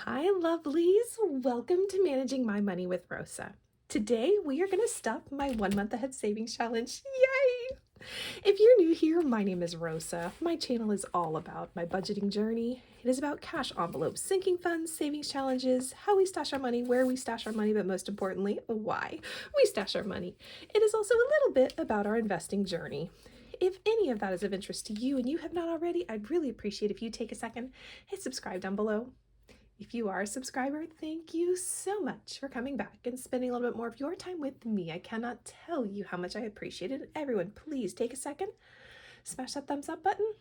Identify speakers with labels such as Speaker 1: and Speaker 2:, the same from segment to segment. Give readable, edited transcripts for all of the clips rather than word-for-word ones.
Speaker 1: Hi, lovelies. Welcome to Managing My Money with Rosa. Today, we are going to stuff my 1 month ahead savings challenge. Yay! If you're new here, my name is Rosa. My channel is all about my budgeting journey. It is about cash envelopes, sinking funds, savings challenges, how we stash our money, where we stash our money, but most importantly, why we stash our money. It is also a little bit about our investing journey. If any of that is of interest to you and you have not already, I'd really appreciate if you take a second, hit subscribe down below. If you are a subscriber, thank you so much for coming back and spending a little bit more of your time with me. I cannot tell you how much I appreciate it. Everyone, please take a second, smash that thumbs up button.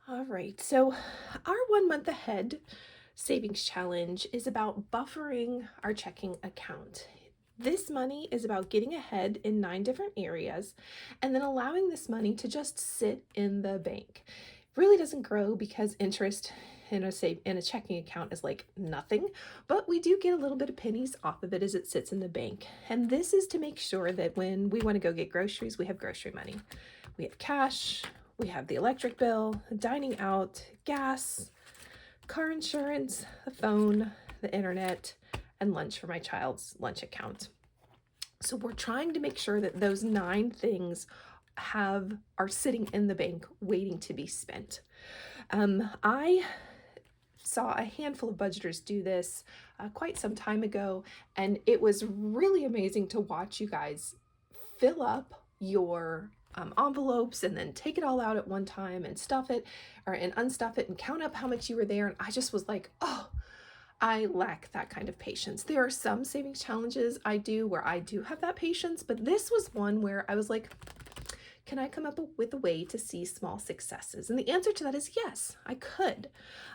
Speaker 1: All right, so our 1 month ahead savings challenge is about buffering our checking account. This money is about getting ahead in 9 different areas and then allowing this money to just sit in the bank. It really doesn't grow because interest in a checking account is like nothing, but we do get a little bit of pennies off of it as it sits in the bank. And this is to make sure that when we want to go get groceries, we have grocery money. We have cash, we have the electric bill, dining out, gas, car insurance, the phone, the internet, and lunch for my child's lunch account. So we're trying to make sure that those 9 things are sitting in the bank waiting to be spent. I saw a handful of budgeters do this quite some time ago, and it was really amazing to watch you guys fill up your envelopes and then take it all out at one time and stuff it and unstuff it and count up how much you were there. And I just was like, oh, I lack that kind of patience. There are some savings challenges I do where I do have that patience, but this was one where I was like, can I come up with a way to see small successes? And the answer to that is yes, I could.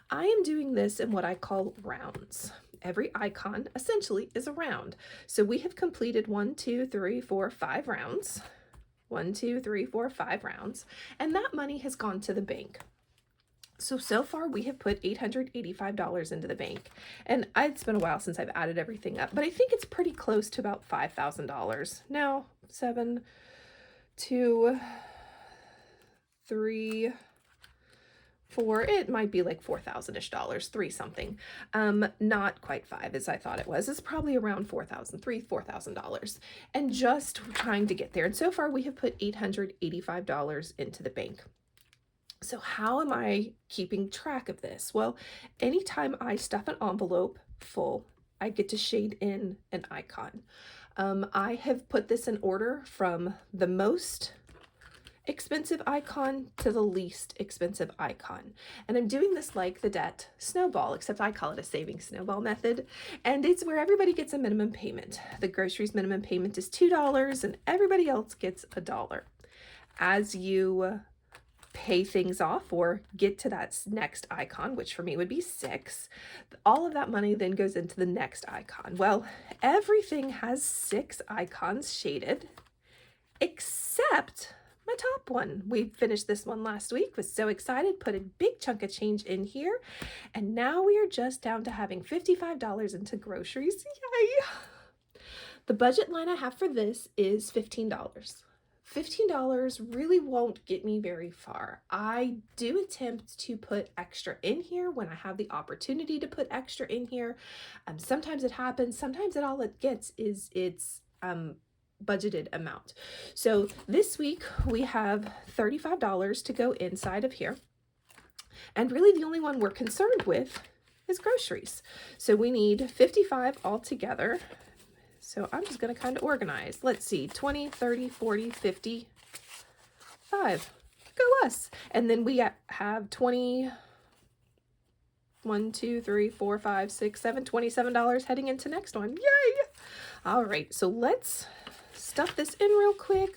Speaker 1: I am doing this in what I call rounds. Every icon essentially is a round. So we have completed 1, 2, 3, 4, 5 rounds. 1, 2, 3, 4, 5 rounds. And that money has gone to the bank. So far we have put $885 into the bank. And it's been a while since I've added everything up, but I think it's pretty close to about $5,000. Now, 7, 2, 3, 4, it might be like $4,000-ish, 3 something. Not quite 5 as I thought it was. It's probably around $4,000 and just trying to get there. And so far we have put $885 into the bank. So how am I keeping track of this? Well, anytime I stuff an envelope full, I get to shade in an icon. I have put this in order from the most expensive icon to the least expensive icon. And I'm doing this like the debt snowball, except I call it a savings snowball method. And it's where everybody gets a minimum payment. The groceries minimum payment is $2 and everybody else gets $1. As you pay things off or get to that next icon, which for me would be 6, all of that money then goes into the next icon. Well, everything has 6 icons shaded except my top one. We finished this one last week, was so excited, put a big chunk of change in here, and now we are just down to having $55 into groceries. Yay! The budget line I have for this is $15. $15 really won't get me very far. I do attempt to put extra in here when I have the opportunity to put extra in here. Sometimes it happens, sometimes all it gets is its budgeted amount. So this week we have $35 to go inside of here. And really the only one we're concerned with is groceries. So we need 55 altogether. So I'm just going to kind of organize. Let's see, 20, 30, 40, 50, 5. Go us. And then we have 20, 1, 2, 3, 4, 5, 6, 7, $27 heading into next one. Yay! All right, so let's stuff this in real quick.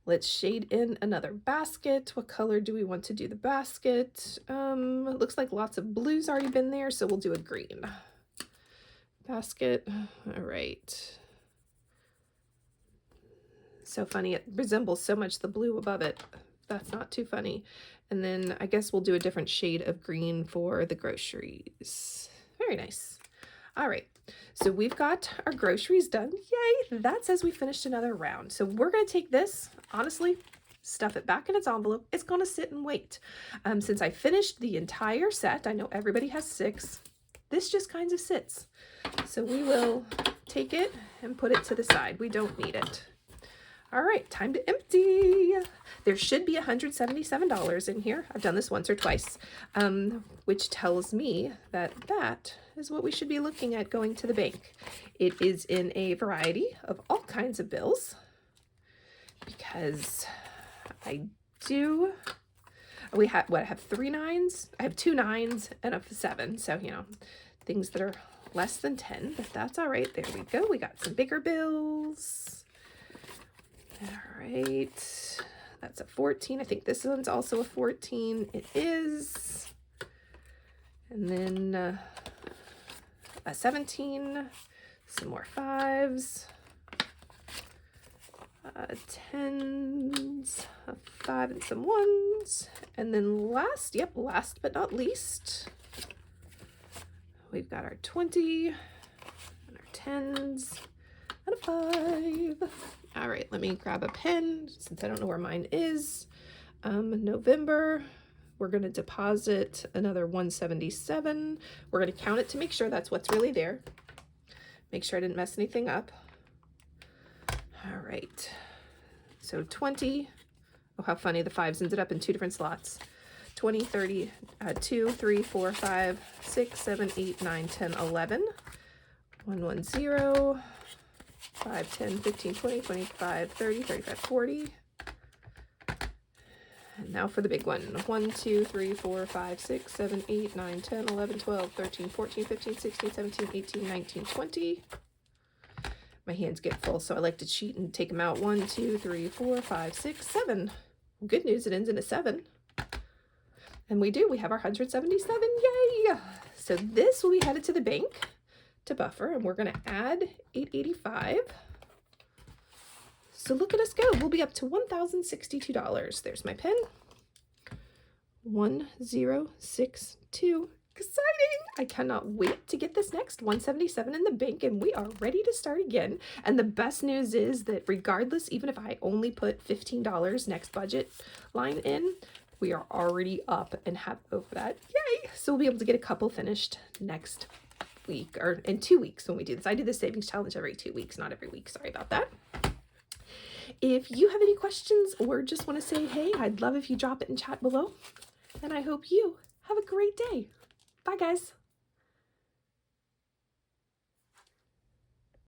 Speaker 1: Let's shade in another basket. What color do we want to do the basket? It looks like lots of blue's already been there, so we'll do a green basket. All right. So funny, it resembles so much the blue above it. That's not too funny. And then I guess we'll do a different shade of green for the groceries. Very nice. All right, so we've got our groceries done. Yay, that says we finished another round. So we're gonna take this, honestly, stuff it back in its envelope. It's going to sit and wait. Since I finished the entire set, I know everybody has 6. This just kind of sits. So we will take it and put it to the side. We don't need it. All right, time to empty. There should be $177 in here. I've done this once or twice, which tells me that that is what we should be looking at going to the bank. It is in a variety of all kinds of bills because I do, I have 3 9s. I have 2 9s and a 7. So, you know, things that are less than 10, but that's all right. There we go. We got some bigger bills. All right, that's a 14. I think this one's also a 14. It is. And then a 17, some more 5s, 10s, a 5 and some 1s. And then last but not least, we've got our 20 and our 10s and a 5. All right, let me grab a pen since I don't know where mine is. November, we're going to deposit another 177. We're going to count it to make sure that's what's really there. Make sure I didn't mess anything up. All right, so 20. Oh, how funny, the 5s ended up in 2 different slots. 20, 30, 2, 3, 4, 5, 6, 7, 8, 9, 10, 11. 110. 5, 10, 15, 20, 25, 30, 35, 40. And now for the big one. 1, 2, 3, 4, 5, 6, 7, 8, 9, 10, 11, 12, 13, 14, 15, 16, 17, 18, 19, 20. My hands get full, so I like to cheat and take them out. 1, 2, 3, 4, 5, 6, 7. Good news, it ends in a 7. And we do. We have our 177. Yay! So this will be headed to the bank to buffer, and we're going to add $885. So look at us go. We'll be up to $1,062. There's my pen. 1062. Exciting! I cannot wait to get this next 177 in the bank, and we are ready to start again. And the best news is that regardless, even if I only put $15 next budget line in, we are already up and have over that. Yay! So we'll be able to get a couple finished next week, or in 2 weeks when we do this. I do the savings challenge every 2 weeks, not every week. Sorry about that. If you have any questions or just want to say hey, I'd love if you drop it in chat below. And I hope you have a great day. Bye, guys.